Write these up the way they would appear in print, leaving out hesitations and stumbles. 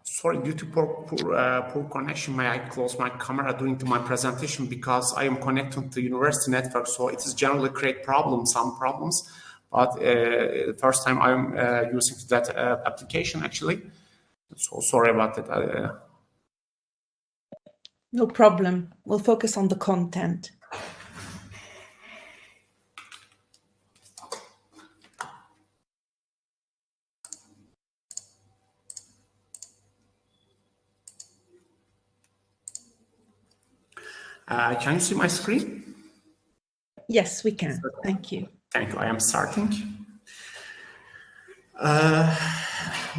Sorry, due to poor connection, may I close my camera during my presentation because I am connected to the university network, so it is generally create some problems. But first time I'm using that application actually, so sorry about that. No problem. We'll focus on the content. Can you see my screen? Yes, we can. Thank you. Thank you. I am starting.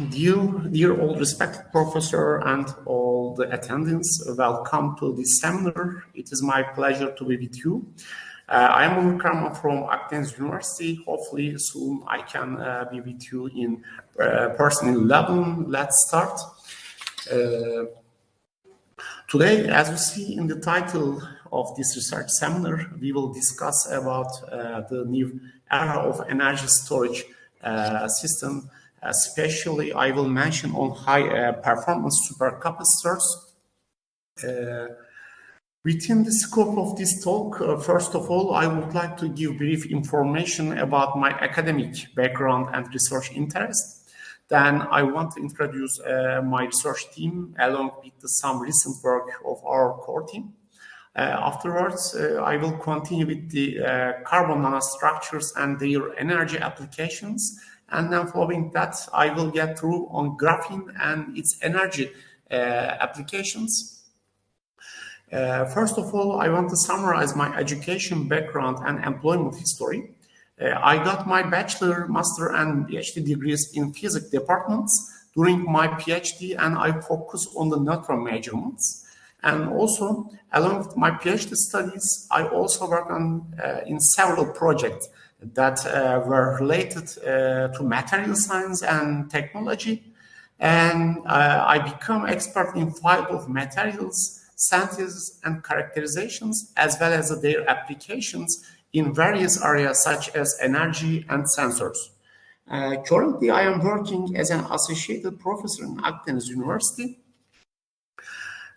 Dear all respected professor and all the attendants, welcome to this seminar. It is my pleasure to be with you. I am Onur Karaman from Akdeniz University. Hopefully soon I can be with you in person in Lebanon. Let's start. Today, as you see in the title of this research seminar, we will discuss about the new era of energy storage system. Especially, I will mention on high performance supercapacitors. Within the scope of this talk, first of all, I would like to give brief information about my academic background and research interest. Then I want to introduce my research team along with some recent work of our core team. Afterwards, I will continue with the carbon nanostructures and their energy applications. And then following that, I will get through on graphene and its energy applications. First of all, I want to summarize my education background and employment history. I got my bachelor, master, and PhD degrees in physics departments during my PhD, and I focus on the neutron measurements. And also, along with my PhD studies, I also work in several projects that were related to material science and technology. And I become expert in field of materials, synthesis, and characterizations, as well as their applications in various areas such as energy and sensors. Currently, I am working as an associated professor in Akdeniz University.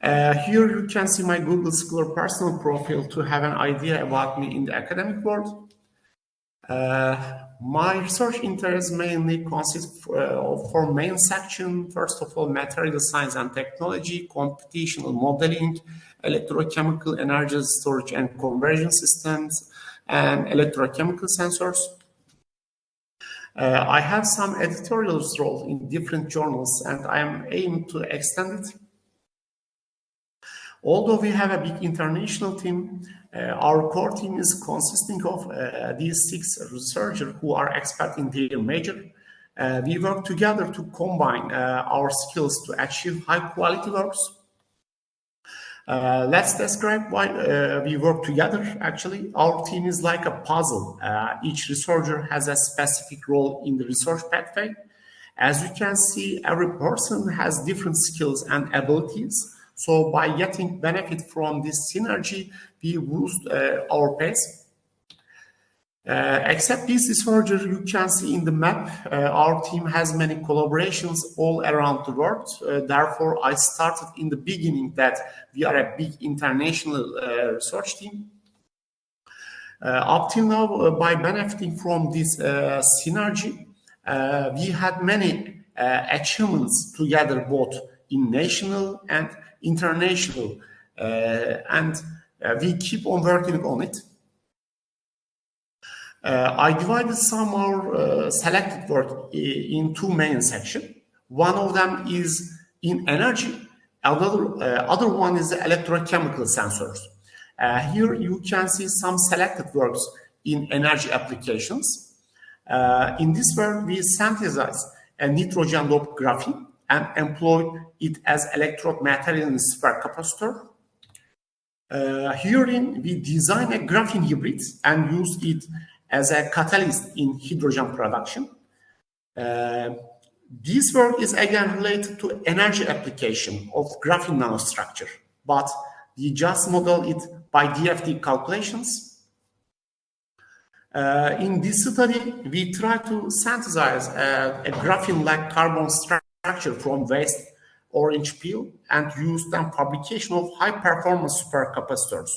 Here you can see my Google Scholar personal profile to have an idea about me in the academic world. My research interests mainly consist of four main sections. First of all, material science and technology, computational modeling, electrochemical energy storage and conversion systems, and electrochemical sensors. I have some editorial roles in different journals, and I am aiming to extend it. Although we have a big international team, our core team is consisting of these 6 researchers who are experts in their major. We work together to combine our skills to achieve high-quality works. Let's describe why we work together. Actually, our team is like a puzzle. Each researcher has a specific role in the research pathway. As you can see, every person has different skills and abilities. So by getting benefit from this synergy, we boost our pace. Except this researcher you can see in the map, our team has many collaborations all around the world. Therefore, I started in the beginning that we are a big international research team. Up till now, by benefiting from this synergy, we had many achievements together, both in national and international, and we keep on working on it. I divided some of our selected work in 2 main sections. One of them is in energy, other one is the electrochemical sensors. Here you can see some selected works in energy applications. In this work, we synthesize a nitrogen-doped graphene and employ it as electrode material in supercapacitor. Herein, we design a graphene hybrid and use it as a catalyst in hydrogen production. This work is again related to energy application of graphene nanostructure, but we just model it by DFT calculations. In this study, we try to synthesize a graphene-like carbon structure from waste orange peel and use them fabrication of high-performance supercapacitors.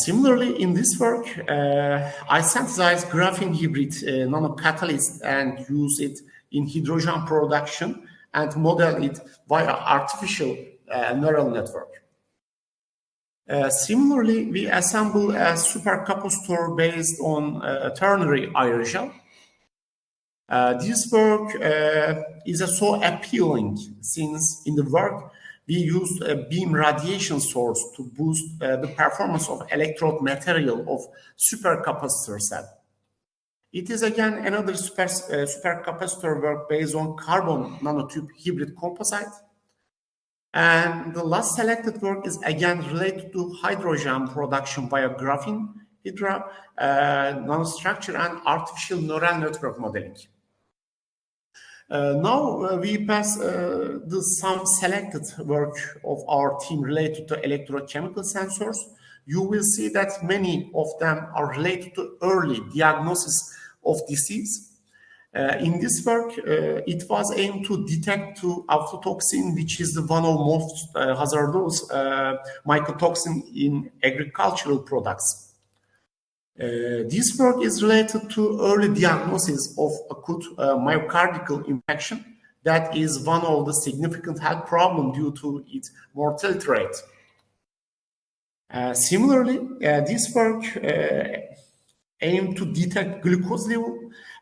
Similarly, in this work, I synthesize graphene hybrid nanocatalyst and use it in hydrogen production and model it via artificial neural network. Similarly, we assemble a supercapacitor based on ternary aerogel. This work is so appealing since in the work we used a beam radiation source to boost the performance of electrode material of supercapacitor cell. It is again another supercapacitor work based on carbon nanotube hybrid composite. And the last selected work is again related to hydrogen production via graphene, nanostructure, and artificial neural network modeling. Now we pass some selected work of our team related to electrochemical sensors. You will see that many of them are related to early diagnosis of disease. In this work, it was aimed to detect aflatoxin, which is the one of most hazardous mycotoxin in agricultural products. This work is related to early diagnosis of acute myocardial infection. That is one of the significant health problems due to its mortality rate. Similarly, this work aimed to detect glucose level.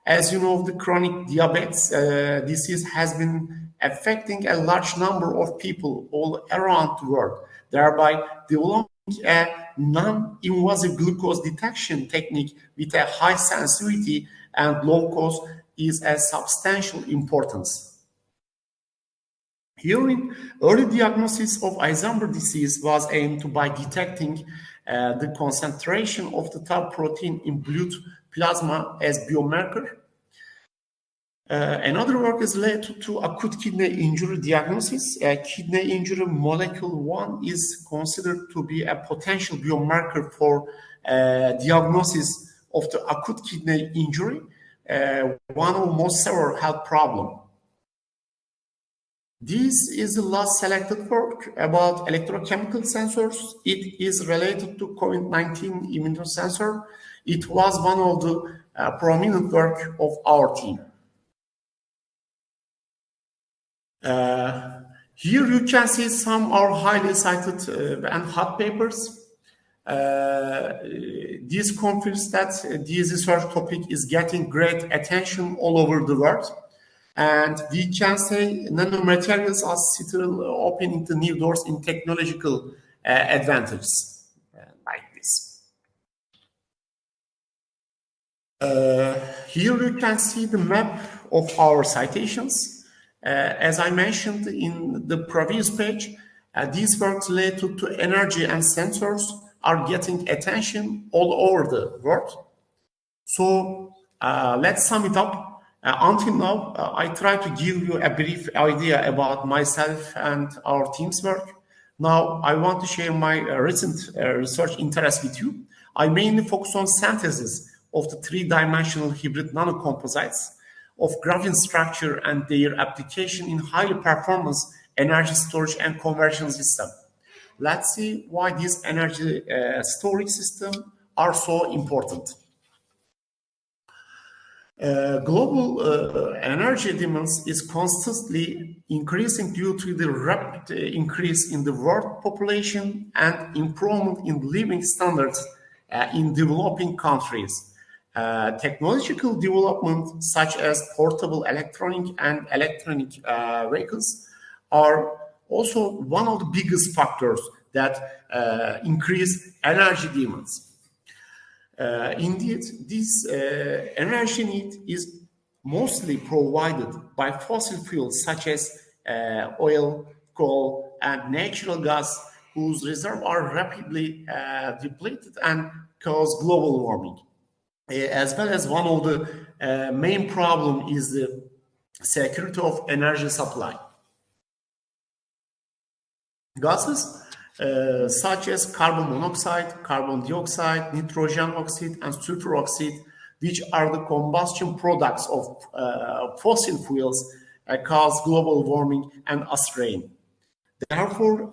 As you know, the chronic diabetes disease has been affecting a large number of people all around the world, thereby developing a non-invasive glucose detection technique with a high sensitivity and low cost is a substantial importance. Here, in early diagnosis of Alzheimer's disease was aimed by detecting the concentration of the tau protein in blood plasma as biomarker. Another work is related to acute kidney injury diagnosis. Kidney injury molecule 1 is considered to be a potential biomarker for diagnosis of the acute kidney injury, one of most severe health problems. This is the last selected work about electrochemical sensors. It is related to COVID-19 immunosensor. It was one of the prominent work of our team. Here you can see some of our highly cited and hot papers. This confirms that this research topic is getting great attention all over the world. And we can say nanomaterials are still opening the new doors in technological advantages like this. Here you can see the map of our citations. As I mentioned in the previous page, these works related to energy and sensors are getting attention all over the world. So let's sum it up. Until now, I tried to give you a brief idea about myself and our team's work. Now, I want to share my recent research interest with you. I mainly focus on synthesis of the three-dimensional hybrid nanocomposites of graphene structure and their application in highly performance energy storage and conversion system. Let's see why these energy storage systems are so important. Global energy demands is constantly increasing due to the rapid increase in the world population and improvement in living standards in developing countries. Technological development such as portable electronic and electronic vehicles are also one of the biggest factors that increase energy demands. Indeed, this energy need is mostly provided by fossil fuels such as oil, coal, and natural gas, whose reserves are rapidly depleted and cause global warming. As well as one of the main problem is the security of energy supply. Gases such as carbon monoxide, carbon dioxide, nitrogen oxide, and sulfur oxide, which are the combustion products of fossil fuels, cause global warming and acid rain. Therefore,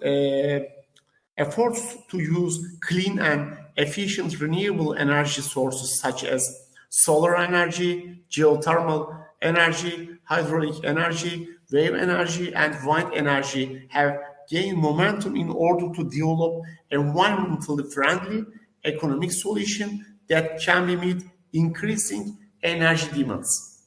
efforts to use clean and efficient renewable energy sources such as solar energy, geothermal energy, hydraulic energy, wave energy, and wind energy have gained momentum in order to develop environmentally friendly economic solutions that can be meet increasing energy demands.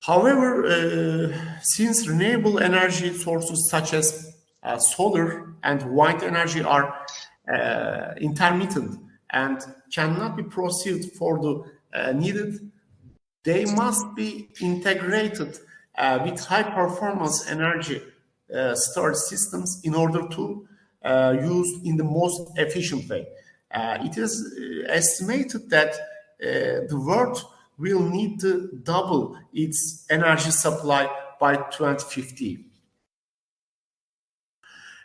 However, since renewable energy sources such as solar and wind energy are intermittent and cannot be processed for the needed, they must be integrated with high-performance energy storage systems in order to use in the most efficient way. It is estimated that the world will need to double its energy supply by 2050.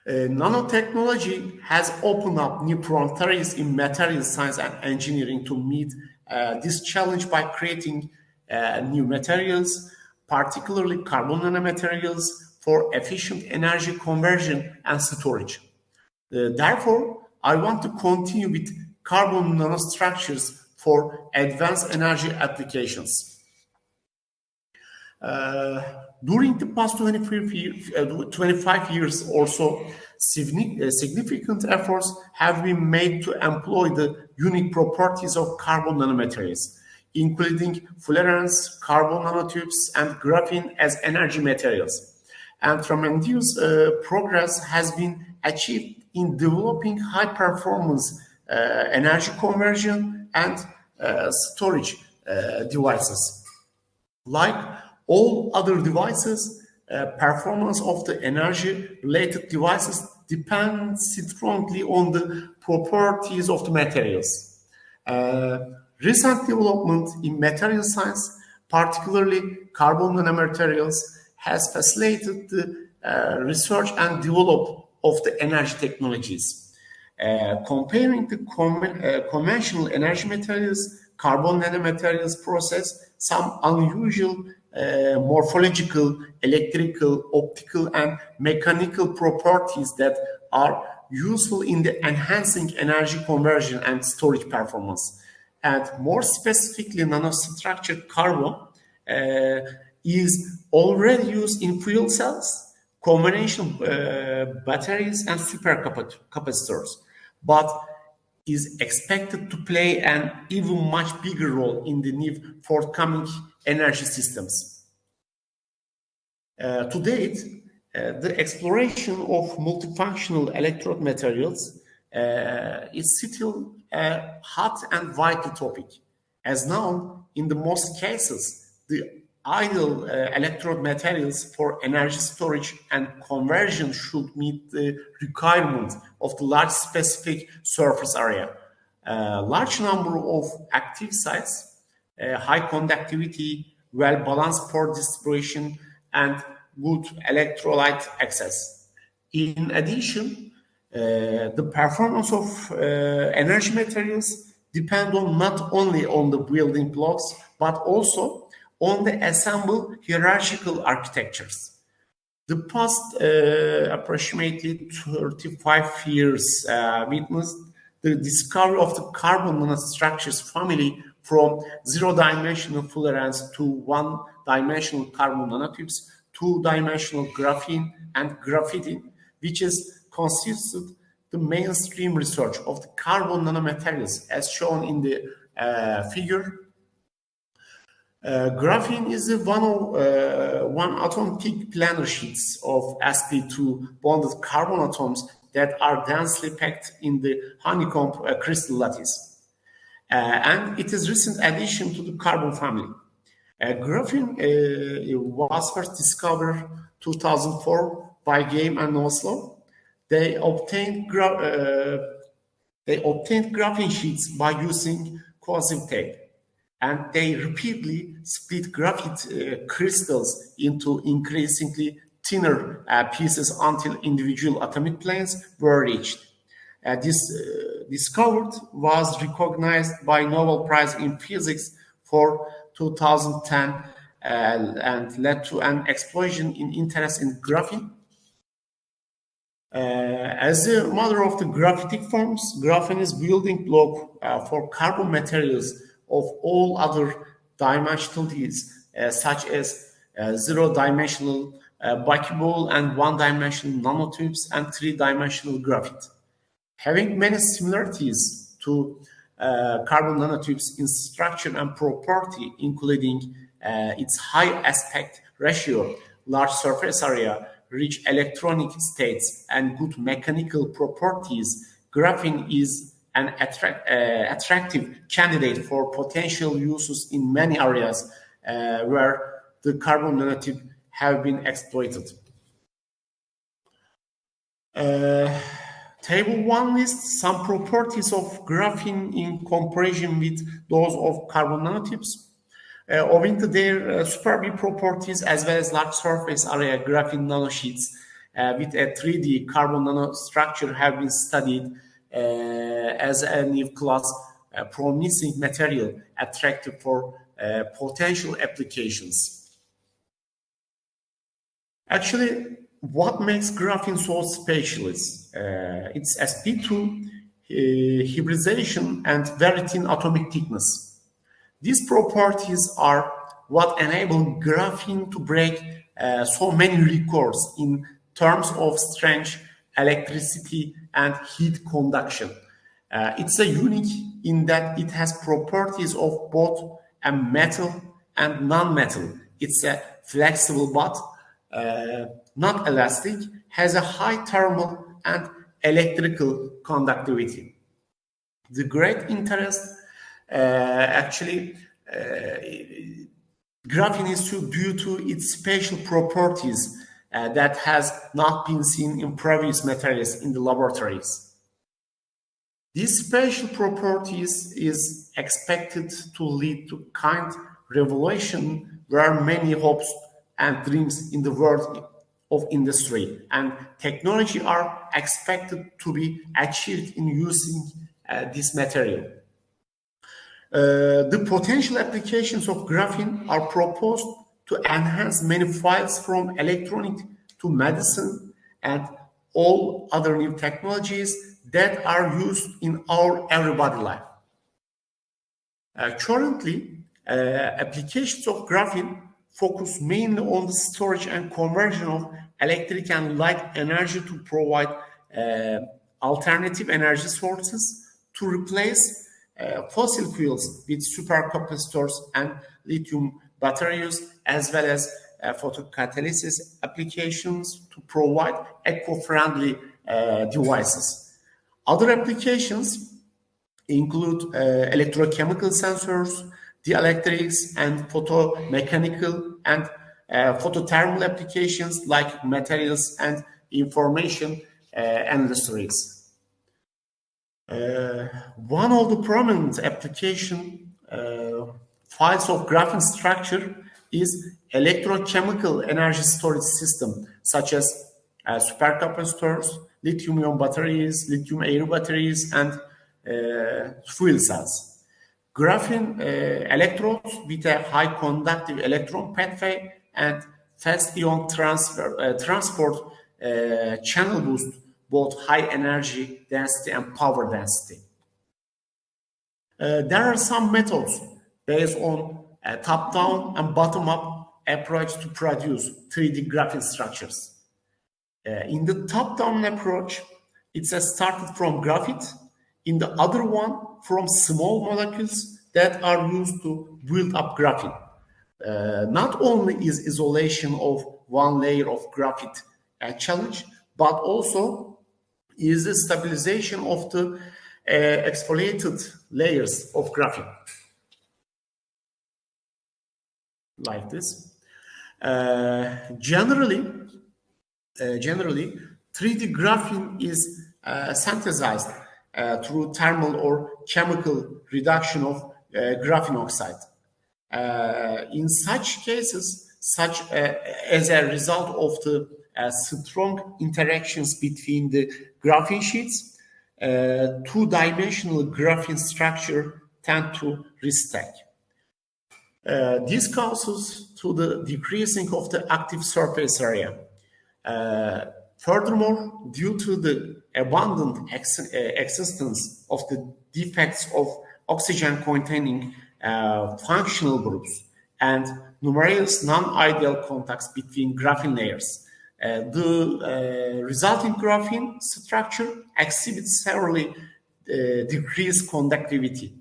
Nanotechnology has opened up new frontiers in material science and engineering to meet this challenge by creating new materials, particularly carbon nanomaterials, for efficient energy conversion and storage. Therefore, I want to continue with carbon nanostructures for advanced energy applications. During the past 25 years or so, significant efforts have been made to employ the unique properties of carbon nanomaterials, including fluorines, carbon nanotubes, and graphene as energy materials. And tremendous progress has been achieved in developing high-performance energy conversion and storage devices. Like all other devices, performance of the energy-related devices depends strongly on the properties of the materials. Recent development in material science, particularly carbon nanomaterials, has facilitated the research and development of the energy technologies. Comparing the conventional energy materials, carbon nanomaterials possess some unusual morphological, electrical, optical, and mechanical properties that are useful in the enhancing energy conversion and storage performance. And more specifically, nanostructured carbon is already used in fuel cells, combination batteries, and supercapacitors, but is expected to play an even much bigger role in the new forthcoming energy systems. To date, the exploration of multifunctional electrode materials is still a hot and vital topic, as now, in the most cases, the ideal electrode materials for energy storage and conversion should meet the requirement of the large specific surface area. Large number of active sites, high conductivity, well-balanced pore distribution, and good electrolyte access. In addition, the performance of energy materials depend on not only on the building blocks, but also on the assembled hierarchical architectures. The past approximately 35 years witnessed the discovery of the carbon nanostructures family from zero-dimensional fluorines to one-dimensional carbon nanotubes, two-dimensional graphene and graphene, which is consisted the mainstream research of the carbon nanomaterials as shown in the figure. Graphene is one atom peak planar sheets of sp2 bonded carbon atoms that are densely packed in the honeycomb crystal lattice. And it is recent addition to the carbon family. Graphene was first discovered 2004 by Game and Oslo. They obtained graphene sheets by using cohesive tape, and they repeatedly split graphite crystals into increasingly thinner pieces until individual atomic planes were reached. This discovery was recognized by Nobel Prize in Physics for 2010 and led to an explosion in interest in graphene. As the mother of the graphitic forms, graphene is building block for carbon materials of all other dimensionalities, such as zero-dimensional buckyball and one-dimensional nanotubes and three-dimensional graphite. Having many similarities to carbon nanotubes in structure and property, including its high aspect ratio, large surface area, rich electronic states, and good mechanical properties, graphene is an attractive candidate for potential uses in many areas where the carbon nanotube have been exploited. Table 1 lists some properties of graphene in comparison with those of carbon nanotubes. Owing to their superb properties as well as large surface area, graphene nanosheets with a 3D carbon nanostructure have been studied as a new class promising material attractive for potential applications. Actually, what makes graphene so special is its sp2 hybridization and very thin atomic thickness. These properties are what enable graphene to break so many records in terms of strength, electricity, and heat conduction. It's a unique in that it has properties of both a metal and non-metal. It's a flexible but not elastic, has a high thermal and electrical conductivity. The great interest graphene is due to its special properties that has not been seen in previous materials in the laboratories. These special properties is expected to lead to kind revolution where many hopes and dreams in the world of industry and technology are expected to be achieved in using this material. The potential applications of graphene are proposed to enhance many fields from electronic to medicine and all other new technologies that are used in our everyday life. Currently, applications of graphene focus mainly on the storage and conversion of electric and light energy to provide alternative energy sources to replace fossil fuels with supercapacitors and lithium batteries, as well as photocatalysis applications to provide eco-friendly devices. Other applications include electrochemical sensors, dielectrics, and photomechanical and photothermal applications like materials and information industries. One of the prominent application fields of graphene structure is electrochemical energy storage system, such as supercapacitors, lithium-ion batteries, lithium-air batteries, and fuel cells. Graphene electrodes with a high conductive electron pathway and fast ion transport channel boost both high energy density and power density. There are some methods based on a top-down and bottom-up approach to produce 3D graphene structures. In the top-down approach, it's started from graphite. In the other one, from small molecules that are used to build up graphene. Not only is isolation of one layer of graphite a challenge, but also is the stabilization of the exfoliated layers of graphene. Like this. Generally, 3D graphene is synthesized through thermal or chemical reduction of graphene oxide. In such cases, as a result of the strong interactions between the graphene sheets, two-dimensional graphene structure tend to restack. This causes to the decreasing of the active surface area. Furthermore, due to the abundant existence of the defects of oxygen-containing functional groups and numerous non-ideal contacts between graphene layers, the resulting graphene structure exhibits severely decreased conductivity.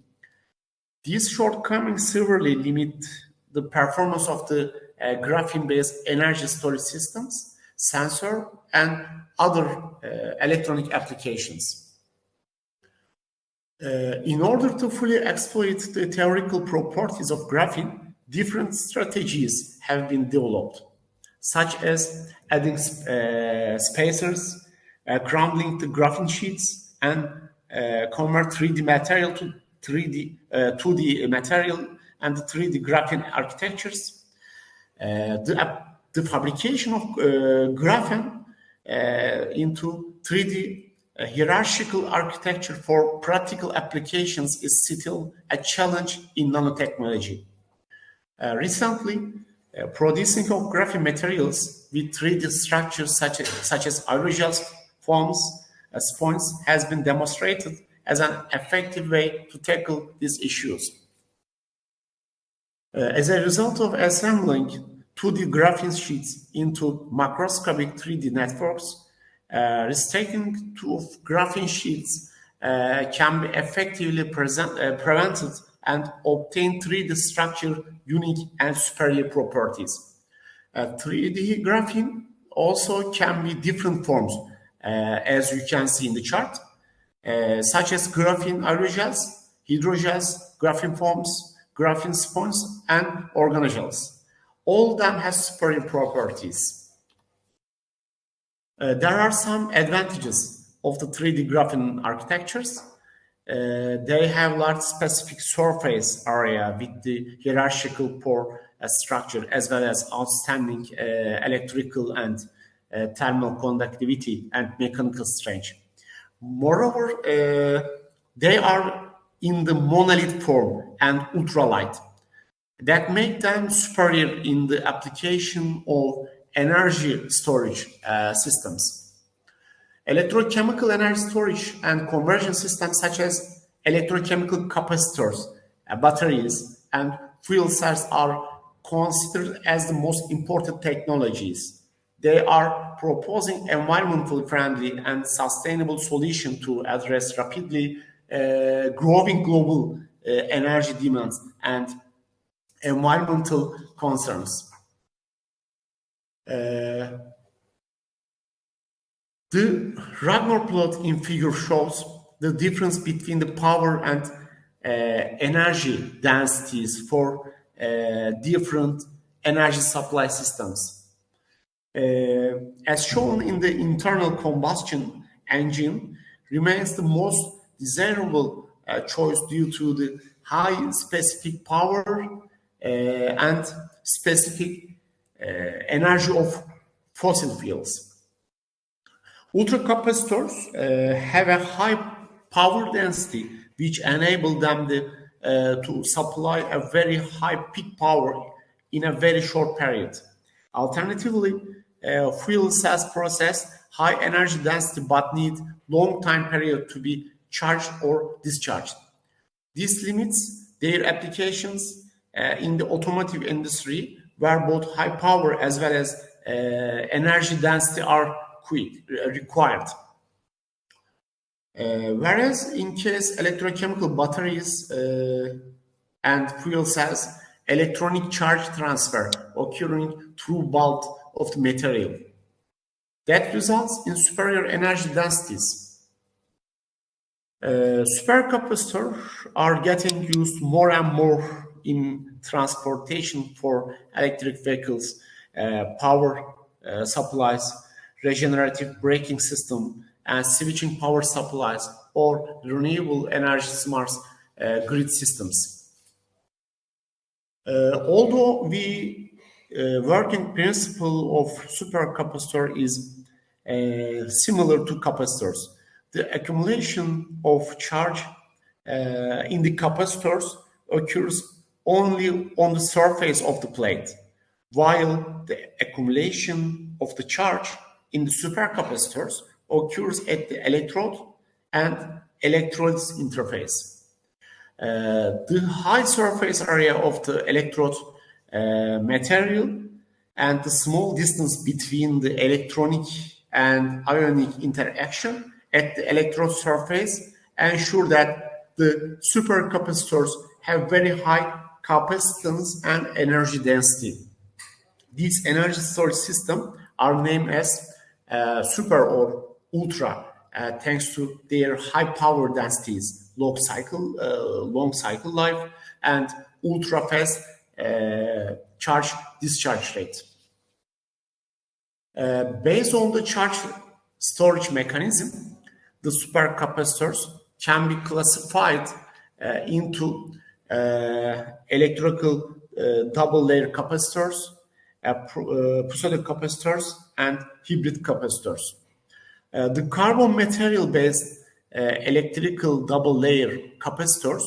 These shortcomings severely limit the performance of the graphene-based energy storage systems, sensor, and other electronic applications. In order to fully exploit the theoretical properties of graphene, different strategies have been developed, such as adding spacers, crumbling the graphene sheets, and convert 3D material to 2D material and 3D graphene architectures. The fabrication of graphene into 3D hierarchical architecture for practical applications is still a challenge in nanotechnology. Recently, producing of graphene materials with 3D structures such as aerogels, foams, sponges has been demonstrated as an effective way to tackle these issues. As a result of assembling 2D graphene sheets into macroscopic 3D networks, restacking of graphene sheets can be effectively prevented and obtain 3D structure unique and superior properties. 3D graphene also can be different forms, as you can see in the chart, such as graphene aerogels, hydrogels, graphene foams, graphene sponges, and organogels. All of them have superior properties. There are some advantages of the 3D graphene architectures. They have large specific surface area with the hierarchical pore structure, as well as outstanding electrical and thermal conductivity and mechanical strength. Moreover, they are in the monolith form and ultralight that make them superior in the application of energy storage systems. Electrochemical energy storage and conversion systems such as electrochemical capacitors, batteries, and fuel cells are considered as the most important technologies. They are proposing environmentally friendly and sustainable solutions to address rapidly growing global energy demands and environmental concerns. The Ragnar plot in figure shows the difference between the power and energy densities for different energy supply systems. As shown in the internal combustion engine, remains the most desirable choice due to the high specific power and specific energy of fossil fuels. Ultracapacitors have a high power density, which enable them to supply a very high peak power in a very short period. Alternatively, fuel cells possess high energy density but need long time period to be charged or discharged. This limits their applications in the automotive industry, where both high power as well as energy density are required. Whereas in case electrochemical batteries and fuel cells, electronic charge transfer occurring through bulk of the material. That results in superior energy densities. Supercapacitors are getting used more and more in transportation for electric vehicles, power supplies, regenerative braking system, and switching power supplies or renewable energy smart grid systems. Although we working principle of supercapacitor is similar to capacitors. The accumulation of charge in the capacitors occurs only on the surface of the plate, while the accumulation of the charge in the supercapacitors occurs at the electrode and electrodes interface. The high surface area of the electrode material and the small distance between the electronic and ionic interaction at the electrode surface ensure that the supercapacitors have very high capacitance and energy density. These energy storage systems are named as super or ultra thanks to their high power densities, long cycle life, and ultra fast charge discharge rate. Based on the charge storage mechanism, the supercapacitors can be classified into electrical double layer capacitors, pseudo capacitors, and hybrid capacitors. The carbon material based electrical double layer capacitors,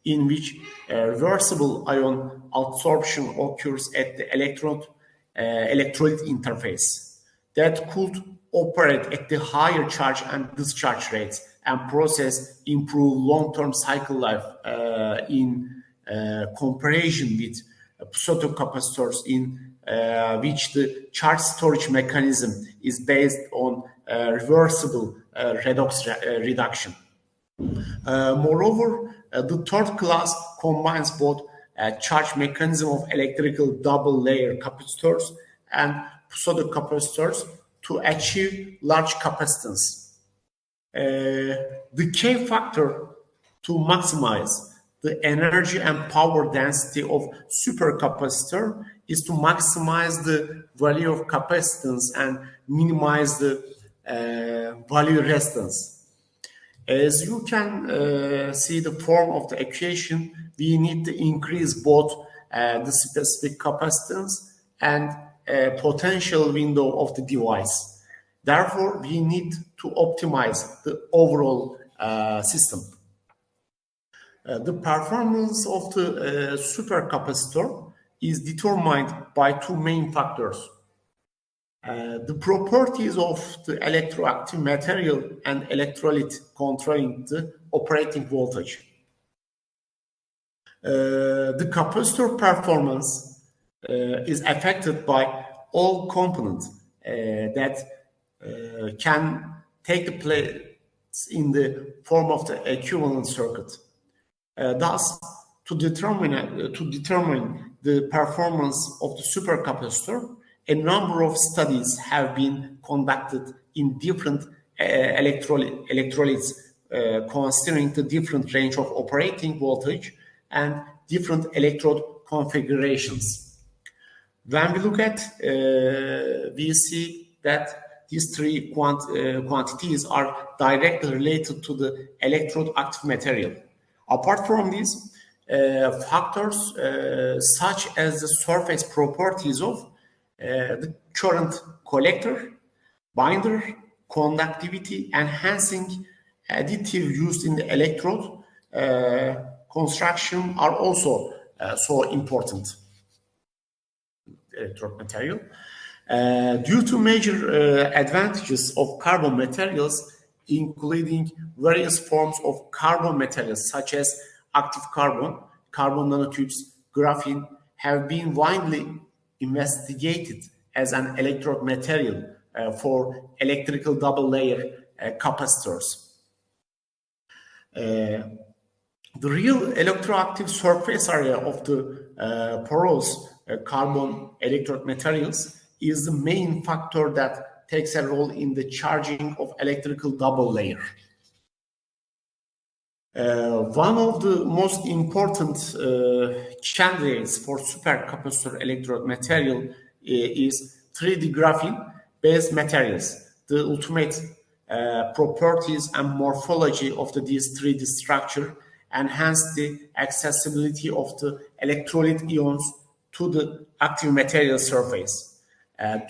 in which reversible ion absorption occurs at the electrolyte interface, that could operate at the higher charge and discharge rates and process improve long-term cycle life in comparison with pseudo-capacitors in which the charge storage mechanism is based on reversible redox reduction. Moreover, the third class combines both charge mechanism of electrical double layer capacitors and pseudo capacitors to achieve large capacitance. The key factor to maximize the energy and power density of supercapacitor is to maximize the value of capacitance and minimize the value resistance. As you can see the form of the equation, we need to increase both the specific capacitance and potential window of the device. Therefore, we need to optimize the overall system. The performance of the supercapacitor is determined by two main factors. The properties of the electroactive material and electrolyte controlling the operating voltage. The capacitor performance is affected by all components that can take the place in the form of the equivalent circuit. Thus, to determine the performance of the supercapacitor, a number of studies have been conducted in different electrolytes considering the different range of operating voltage and different electrode configurations. When we look at, we see that these three quantities are directly related to the electrode active material. Apart from these, factors such as the surface properties of the current collector, binder, conductivity, enhancing additive used in the electrode construction are also so important. Electrode material. Due to major advantages of carbon materials, including various forms of carbon materials such as active carbon, carbon nanotubes, graphene, have been widely investigated as an electrode material for electrical double layer capacitors. The real electroactive surface area of the porous carbon electrode materials is the main factor that takes a role in the charging of electrical double layer. One of the most important candidates for supercapacitor electrode material is 3D graphene-based materials. The ultimate properties and morphology of this 3D structure enhance the accessibility of the electrolyte ions to the active material surface.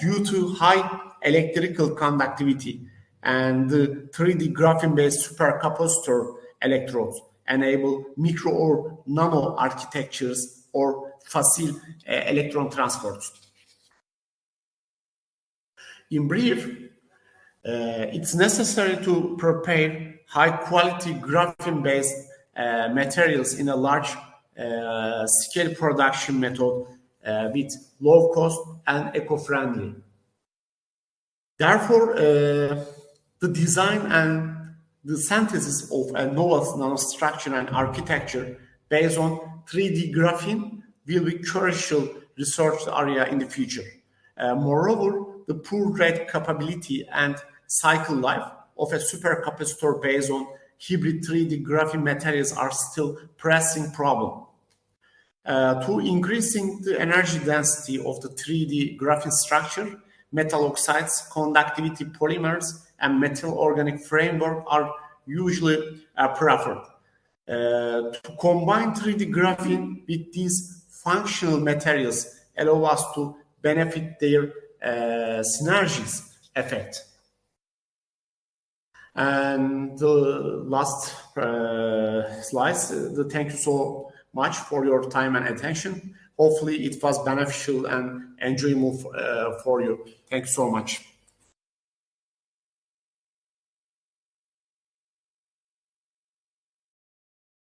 Due to high electrical conductivity and the 3D graphene-based supercapacitor electrodes enable micro or nano architectures or facile electron transports. In brief, it's necessary to prepare high-quality graphene-based materials in a large-scale production method with low cost and eco-friendly. Therefore, the design and the synthesis of a novel nanostructure and architecture based on 3D graphene will be crucial research area in the future. Moreover, the poor rate capability and cycle life of a supercapacitor based on hybrid 3D graphene materials are still pressing problem. To increasing the energy density of the 3D graphene structure, metal oxides, conductivity polymers, and metal organic framework are usually preferred. To combine 3D graphene with these functional materials allow us to benefit their synergies effect. And the last slides, thank you so much for your time and attention. Hopefully it was beneficial and enjoyable for you. Thank you so much.